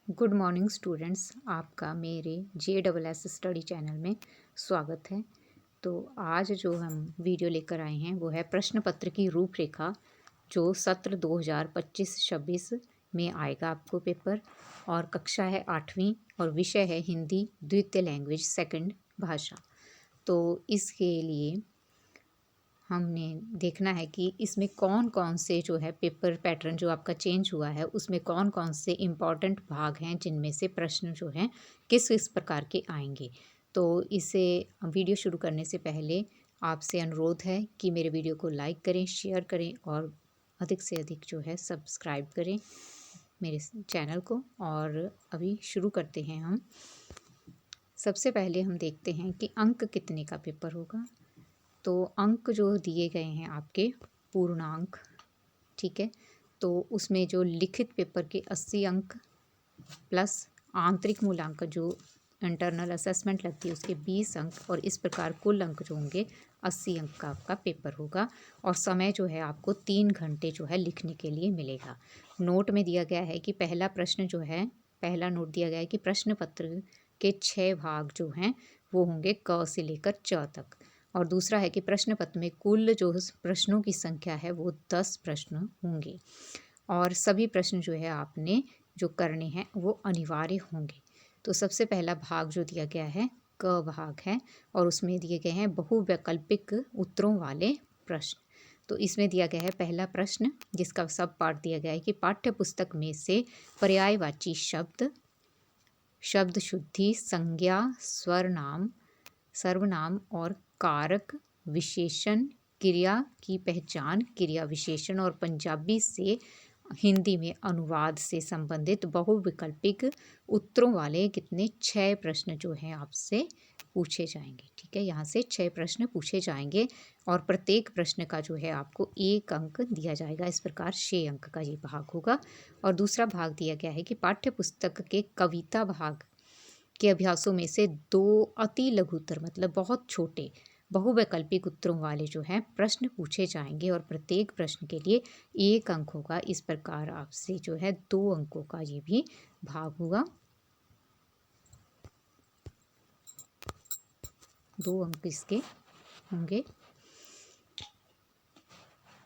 Good morning students, आपका मेरे JSS study channel में स्वागत है। तो आज जो हम वीडियो लेकर आए हैं वो है प्रश्न पत्र की रूपरेखा, जो सत्र 2025-26 में आएगा आपको पेपर। और कक्षा है 8वीं और विषय है हिंदी द्वितीय लैंग्वेज सेकंड भाषा। तो इसके लिए हमने देखना है कि इसमें कौन कौन से जो है पेपर पैटर्न जो आपका चेंज हुआ है उसमें कौन कौन से इम्पॉर्टेंट भाग हैं जिनमें से प्रश्न जो हैं किस किस प्रकार के आएंगे। तो इसे वीडियो शुरू करने से पहले आपसे अनुरोध है कि मेरे वीडियो को लाइक करें, शेयर करें और अधिक से अधिक जो है सब्सक्राइब करें मेरे चैनल को। और अभी शुरू करते हैं हम। सबसे पहले हम देखते हैं कि अंक कितने का पेपर होगा। तो अंक जो दिए गए हैं आपके पूर्णांक, ठीक है। तो उसमें जो लिखित पेपर के 80 अंक प्लस आंतरिक मूल्यांकन जो इंटरनल असेसमेंट लगती है उसके 20 अंक, और इस प्रकार कुल अंक जो होंगे 80 अंक का आपका पेपर होगा। और समय जो है आपको 3 घंटे जो है लिखने के लिए मिलेगा। नोट में दिया गया है कि पहला प्रश्न जो है, पहला नोट दिया गया है कि प्रश्न पत्र के 6 भाग जो हैं वो होंगे क से लेकर च तक। और दूसरा है कि प्रश्न पत्र में कुल जो प्रश्नों की संख्या है वो 10 प्रश्न होंगे। और सभी प्रश्न जो है आपने जो करने हैं वो अनिवार्य होंगे। तो सबसे पहला भाग जो दिया गया है क भाग है, और उसमें दिए गए हैं बहुवैकल्पिक उत्तरों वाले प्रश्न। तो इसमें दिया गया है पहला प्रश्न, जिसका सब पाठ दिया गया है कि पाठ्य पुस्तक में से पर्यायवाची शब्द, शब्द शुद्धि, संज्ञा, स्वरनाम, सर्वनाम और कारक, विशेषण, क्रिया की पहचान, क्रिया विशेषण और पंजाबी से हिंदी में अनुवाद से संबंधित बहुविकल्पिक उत्तरों वाले कितने 6 प्रश्न जो हैं आपसे पूछे जाएंगे। ठीक है, यहाँ से 6 प्रश्न पूछे जाएंगे और प्रत्येक प्रश्न का जो है आपको 1 अंक दिया जाएगा। इस प्रकार 6 अंक का ये भाग होगा। और दूसरा भाग दिया गया है कि पाठ्य पुस्तक के कविता भाग के अभ्यासों में से 2 अति लघुत्तर मतलब बहुत छोटे बहुवैकल्पिक उत्तरों वाले जो हैं प्रश्न पूछे जाएंगे और प्रत्येक प्रश्न के लिए 1 अंक होगा। इस प्रकार आपसे जो है 2 अंकों का ये भी भाग होगा। 2 अंक इसके होंगे।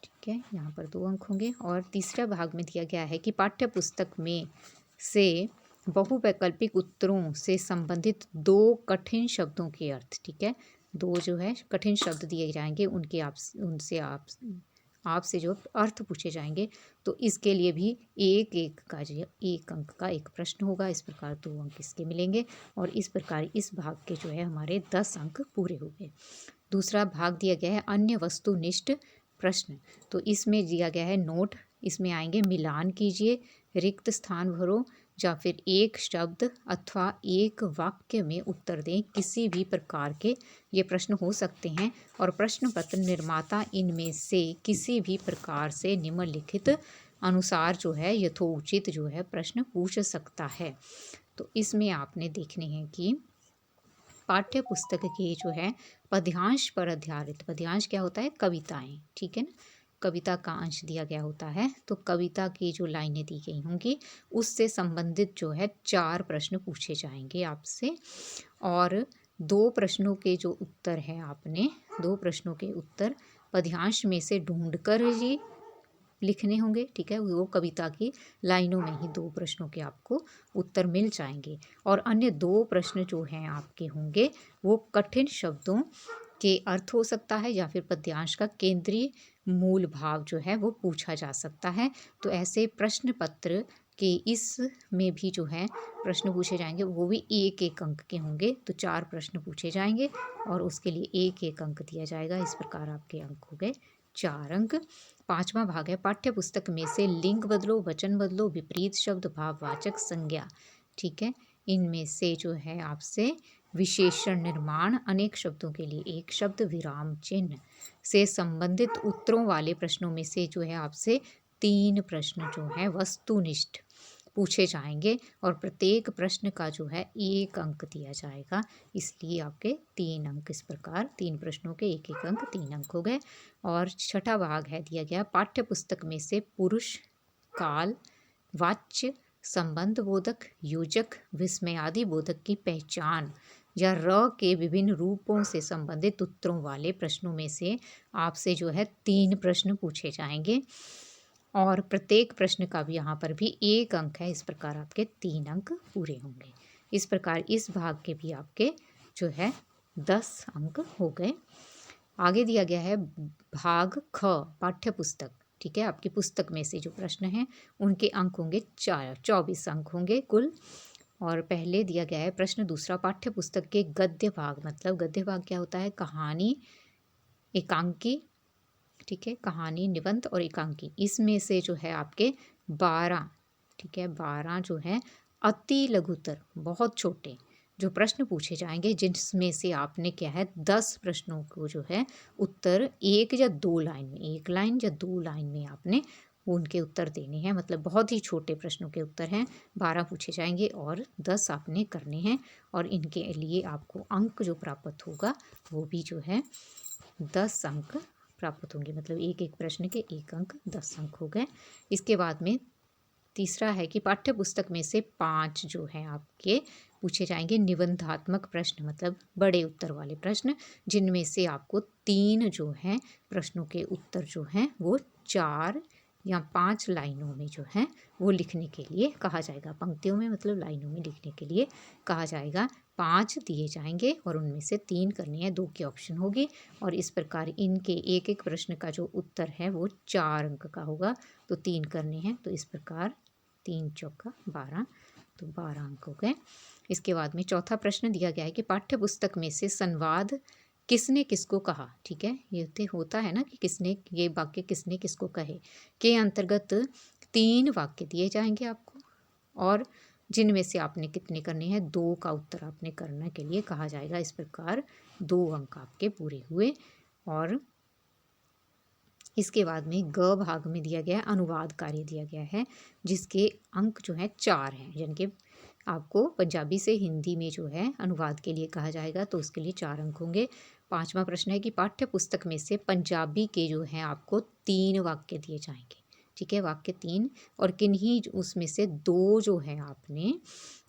ठीक है, यहाँ पर 2 अंक होंगे। और तीसरा भाग में दिया गया है कि पाठ्य पुस्तक में से बहुवैकल्पिक उत्तरों से संबंधित 2 कठिन शब्दों के अर्थ, ठीक है, 2 जो है कठिन शब्द दिए जाएंगे, उनके आपसे जो अर्थ पूछे जाएंगे। तो इसके लिए भी 1 अंक का एक प्रश्न होगा। इस प्रकार 2 अंक इसके मिलेंगे और इस प्रकार इस भाग के जो है हमारे 10 अंक पूरे हो गए। दूसरा भाग दिया गया है अन्य वस्तुनिष्ठ प्रश्न। तो इसमें दिया गया है नोट, इसमें आएंगे मिलान कीजिए, रिक्त स्थान भरो, या फिर एक शब्द अथवा एक वाक्य में उत्तर दें। किसी भी प्रकार के ये प्रश्न हो सकते हैं और प्रश्न पत्र निर्माता इनमें से किसी भी प्रकार से निम्नलिखित अनुसार जो है यथोचित जो है प्रश्न पूछ सकता है। तो इसमें आपने देखने हैं कि पाठ्य पुस्तक के जो है पद्यांश पर आधारित, पद्यांश क्या होता है, कविताएं, ठीक है ना, कविता का अंश दिया गया होता है। तो कविता की जो लाइनें दी गई होंगी उससे संबंधित जो है 4 प्रश्न पूछे जाएंगे आपसे। और 2 प्रश्नों के जो उत्तर हैं आपने 2 प्रश्नों के उत्तर पद्यांश में से ढूंढकर ही लिखने होंगे। ठीक है, वो कविता की लाइनों में ही 2 प्रश्नों के आपको उत्तर मिल जाएंगे। और अन्य 2 प्रश्न जो हैं आपके होंगे वो कठिन शब्दों के अर्थ हो सकता है या फिर पद्यांश का केंद्रीय मूल भाव जो है वो पूछा जा सकता है। तो ऐसे प्रश्न पत्र के इस में भी जो है प्रश्न पूछे जाएंगे, वो भी 1 अंक के होंगे। तो 4 प्रश्न पूछे जाएंगे और उसके लिए 1 अंक दिया जाएगा। इस प्रकार आपके अंक हो गए 4 अंक। 5वां भाग है पाठ्य पुस्तक में से लिंग बदलो, वचन बदलो, विपरीत शब्द, भाववाचक संज्ञा, ठीक है, इनमें से जो है आपसे विशेषण निर्माण, अनेक शब्दों के लिए 1 शब्द, विराम चिन्ह से संबंधित उत्तरों वाले प्रश्नों में से जो है आपसे 3 प्रश्न जो है वस्तुनिष्ठ पूछे जाएंगे और प्रत्येक प्रश्न का जो है 1 अंक दिया जाएगा। इसलिए आपके 3 अंक, इस प्रकार 3 प्रश्नों के 1 अंक, 3 अंक हो गए। और 6ठा भाग है दिया गया पाठ्य पुस्तक में से पुरुष काल, वाच्य, संबंध बोधक, योजक, विस्मयादि बोधक की पहचान या र के विभिन्न रूपों से संबंधित उत्तरों वाले प्रश्नों में से आपसे जो है 3 प्रश्न पूछे जाएंगे और प्रत्येक प्रश्न का भी यहाँ पर भी 1 अंक है। इस प्रकार आपके 3 अंक पूरे होंगे। इस प्रकार इस भाग के भी आपके जो है 10 अंक हो गए। आगे दिया गया है भाग ख, पाठ्य पुस्तक। ठीक है, आपकी पुस्तक में से जो प्रश्न हैं उनके अंक होंगे 24 अंक होंगे कुल। और पहले दिया गया है प्रश्न दूसरा, पाठ्य पुस्तक के गद्य भाग, मतलब गद्य भाग क्या होता है? कहानी, एकांकी, ठीक है, कहानी, निबंध और एकांकी, इसमें से जो है आपके 12, ठीक है, 12 जो है अति लघुतर, बहुत छोटे जो प्रश्न पूछे जाएंगे, जिसमें से आपने क्या है 10 प्रश्नों को जो है उत्तर 1 या 2 लाइन में, 1 लाइन या 2 लाइन में आपने उनके उत्तर देने हैं। मतलब बहुत ही छोटे प्रश्नों के उत्तर हैं, 12 पूछे जाएंगे और 10 आपने करने हैं। और इनके लिए आपको अंक जो प्राप्त होगा वो भी जो है 10 अंक प्राप्त होंगे। मतलब एक एक प्रश्न के 1 अंक, 10 अंक हो गए। इसके बाद में तीसरा है कि पाठ्य पुस्तक में से 5 जो है आपके पूछे जाएंगे निबंधात्मक प्रश्न, मतलब बड़े उत्तर वाले प्रश्न, जिनमें से आपको 3 जो हैं प्रश्नों के उत्तर जो हैं वो 4 या 5 लाइनों में जो है वो लिखने के लिए कहा जाएगा। पंक्तियों में मतलब लाइनों में लिखने के लिए कहा जाएगा। 5 दिए जाएंगे और उनमें से 3 करने हैं, 2 की ऑप्शन होगी। और इस प्रकार इनके एक एक प्रश्न का जो उत्तर है वो 4 अंक का होगा, तो 3 करने हैं। तो इस प्रकार 3 चौका 12, तो 12 अंक हो गए। इसके बाद में चौथा प्रश्न दिया गया है कि पाठ्य पुस्तक में से संवाद किसने किसको कहा। ठीक है, ये होता है ना कि किसने, ये वाक्य किसने किसको कहे के अंतर्गत 3 वाक्य दिए जाएंगे आपको, और जिनमें से आपने कितने करने हैं, 2 का उत्तर आपने करने के लिए कहा जाएगा। इस प्रकार 2 अंक आपके पूरे हुए। और इसके बाद में ग भाग में दिया गया अनुवाद कार्य दिया गया है, जिसके अंक जो है 4 हैं, यानी कि आपको पंजाबी से हिंदी में जो है अनुवाद के लिए कहा जाएगा, तो उसके लिए 4 अंक होंगे। 5वां प्रश्न है कि पाठ्य पुस्तक में से पंजाबी के जो हैं आपको 3 वाक्य दिए जाएंगे। ठीक है, वाक्य 3, और किन्हीं उसमें से 2 जो है आपने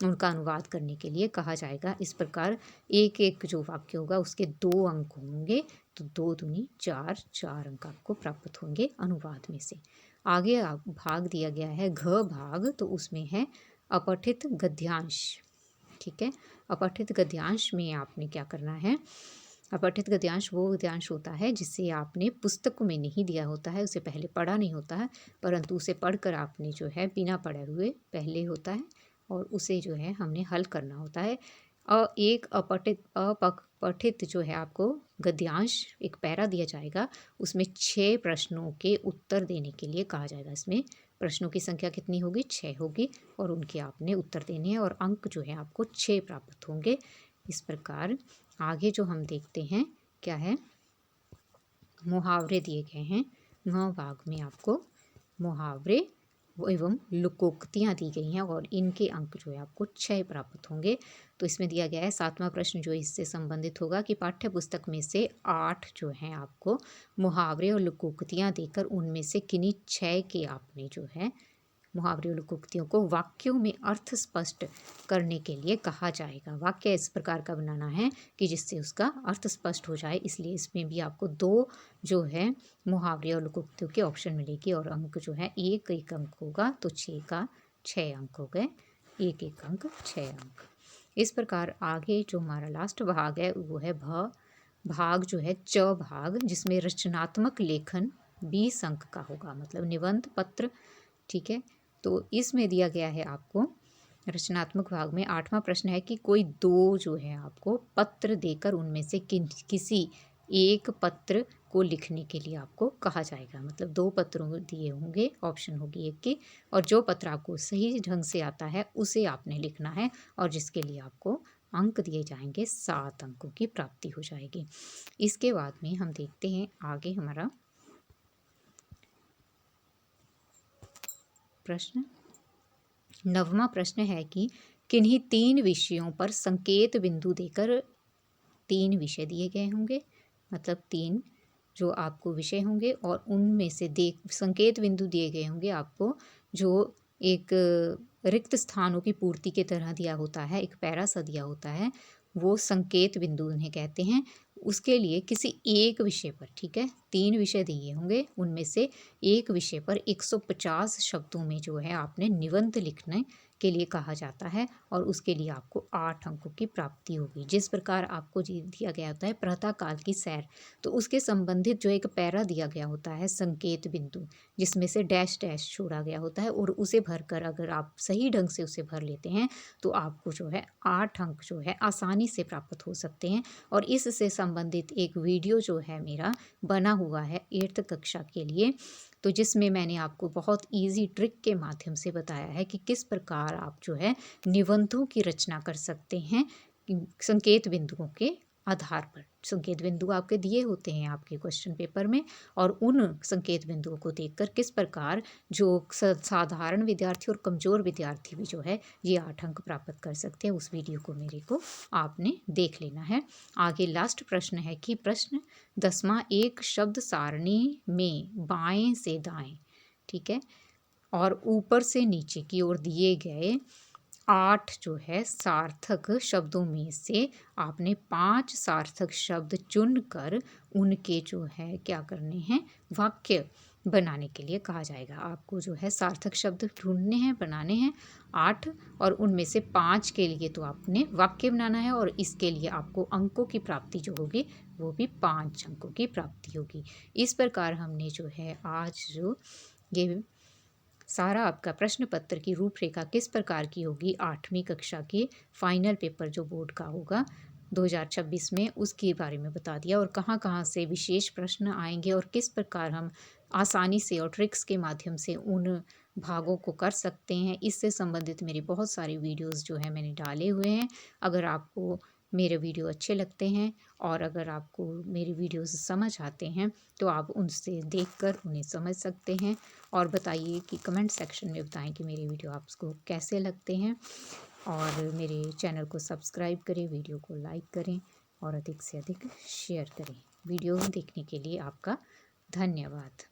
उनका अनुवाद करने के लिए कहा जाएगा। इस प्रकार एक एक जो वाक्य होगा उसके 2 अंक होंगे, तो 2 दूनी 4, 4 अंक आपको प्राप्त होंगे अनुवाद में से। आगे भाग दिया गया है घ भाग, तो उसमें है अपठित गद्यांश। ठीक है, अपठित गद्यांश में आपने क्या करना है, अपठित गद्यांश वो गद्यांश होता है जिसे आपने पुस्तक में नहीं दिया होता है, उसे पहले पढ़ा नहीं होता है, परंतु उसे पढ़कर आपने जो है बिना पढ़े हुए पहले होता है और उसे जो है हमने हल करना होता है। एक अपठित जो है आपको गद्यांश, एक पैरा दिया जाएगा, उसमें 6 प्रश्नों के उत्तर देने के लिए कहा जाएगा। इसमें प्रश्नों की संख्या कितनी होगी, 6 होगी, और उनके आपने उत्तर देने हैं और अंक जो है आपको 6 प्राप्त होंगे। इस प्रकार आगे जो हम देखते हैं क्या है, मुहावरे दिए गए हैं। 9 भाग में आपको मुहावरे एवं लोकोक्तियाँ दी गई हैं और इनके अंक जो है आपको 6 प्राप्त होंगे। तो इसमें दिया गया है 7वां प्रश्न जो इससे संबंधित होगा कि पाठ्य पुस्तक में से 8 जो हैं आपको मुहावरे और लोकोक्तियाँ देकर उनमें से किन्हीं 6 के आपने जो है मुहावरे और लोकोक्तियों को वाक्यों में अर्थ स्पष्ट करने के लिए कहा जाएगा। वाक्य इस प्रकार का बनाना है कि जिससे उसका अर्थ स्पष्ट हो जाए, इसलिए इसमें भी आपको 2 जो है मुहावरे और लोकोक्तियों के ऑप्शन मिलेगी और अंक जो है 1 1 अंक होगा, तो 6 का 6 अंक हो गए, 1 1 अंक 6 अंक। इस प्रकार आगे जो हमारा लास्ट भाग है वो है भाग जो है च भाग, जिसमें रचनात्मक लेखन 20 अंक का होगा, मतलब निबंध पत्र। ठीक है, तो इसमें दिया गया है आपको रचनात्मक भाग में 8वां प्रश्न है कि कोई 2 जो है आपको पत्र देकर उनमें से किसी एक पत्र को लिखने के लिए आपको कहा जाएगा। मतलब 2 पत्रों दिए होंगे, ऑप्शन होगी एक की, और जो पत्र आपको सही ढंग से आता है उसे आपने लिखना है और जिसके लिए आपको अंक दिए जाएंगे, 7 अंकों की प्राप्ति हो जाएगी। इसके बाद में हम देखते हैं आगे हमारा प्रश्न। 9वां प्रश्न है कि किन्हीं 3 विषयों पर संकेत बिंदु देकर 3 विषय दिए गए होंगे, मतलब 3 जो आपको विषय होंगे और उनमें से संकेत बिंदु दिए गए होंगे आपको, जो एक रिक्त स्थानों की पूर्ति की तरह दिया होता है, एक पैरा सा दिया होता है, वो संकेत बिंदु उन्हें कहते हैं। उसके लिए किसी एक विषय पर, ठीक है, 3 विषय दिए होंगे, उनमें से एक विषय पर 150 शब्दों में जो है आपने निबंध लिखने के लिए कहा जाता है और उसके लिए आपको 8 अंकों की प्राप्ति होगी। जिस प्रकार आपको दिया गया होता है प्रातः काल की सैर, तो उसके संबंधित जो एक पैरा दिया गया होता है संकेत बिंदु, जिसमें से डैश डैश छोड़ा गया होता है, और उसे भरकर अगर आप सही ढंग से उसे भर लेते हैं तो आपको जो है 8 अंक जो है आसानी से प्राप्त हो सकते हैं। और इससे संबंधित एक वीडियो जो है मेरा बना हुआ है 8th कक्षा के लिए, तो जिसमें मैंने आपको बहुत ईजी ट्रिक के माध्यम से बताया है कि किस प्रकार आप जो है निबंधों की रचना कर सकते हैं संकेत बिंदुओं के आधार पर। संकेत बिंदु आपके दिए होते हैं आपके क्वेश्चन पेपर में, और उन संकेत बिंदुओं को देखकर किस प्रकार जो साधारण विद्यार्थी और कमज़ोर विद्यार्थी भी जो है ये 8 अंक प्राप्त कर सकते हैं, उस वीडियो को मेरे को आपने देख लेना है। आगे लास्ट प्रश्न है कि प्रश्न 10वां, एक शब्द सारणी में बाएं से दाएं, ठीक है, और ऊपर से नीचे की ओर दिए गए 8 जो है सार्थक शब्दों में से आपने 5 सार्थक शब्द चुनकर उनके जो है क्या करने हैं, वाक्य बनाने के लिए कहा जाएगा। आपको जो है सार्थक शब्द ढूंढने हैं, बनाने हैं 8, और उनमें से 5 के लिए तो आपने वाक्य बनाना है, और इसके लिए आपको अंकों की प्राप्ति जो होगी वो भी 5 अंकों की प्राप्ति होगी। इस प्रकार हमने जो है आज जो ये सारा आपका प्रश्न पत्र की रूपरेखा किस प्रकार की होगी 8वीं कक्षा के फाइनल पेपर जो बोर्ड का होगा 2026 में, उसके बारे में बता दिया, और कहाँ कहाँ से विशेष प्रश्न आएंगे और किस प्रकार हम आसानी से और ट्रिक्स के माध्यम से उन भागों को कर सकते हैं। इससे संबंधित मेरे बहुत सारे वीडियोस जो है मैंने डाले हुए हैं। अगर आपको मेरे वीडियो अच्छे लगते हैं और अगर आपको मेरी वीडियोस समझ आते हैं तो आप उनसे देखकर उन्हें समझ सकते हैं, और बताइए कि कमेंट सेक्शन में बताएं कि मेरे वीडियो आपको कैसे लगते हैं, और मेरे चैनल को सब्सक्राइब करें, वीडियो को लाइक करें और अधिक से अधिक शेयर करें। वीडियो देखने के लिए आपका धन्यवाद।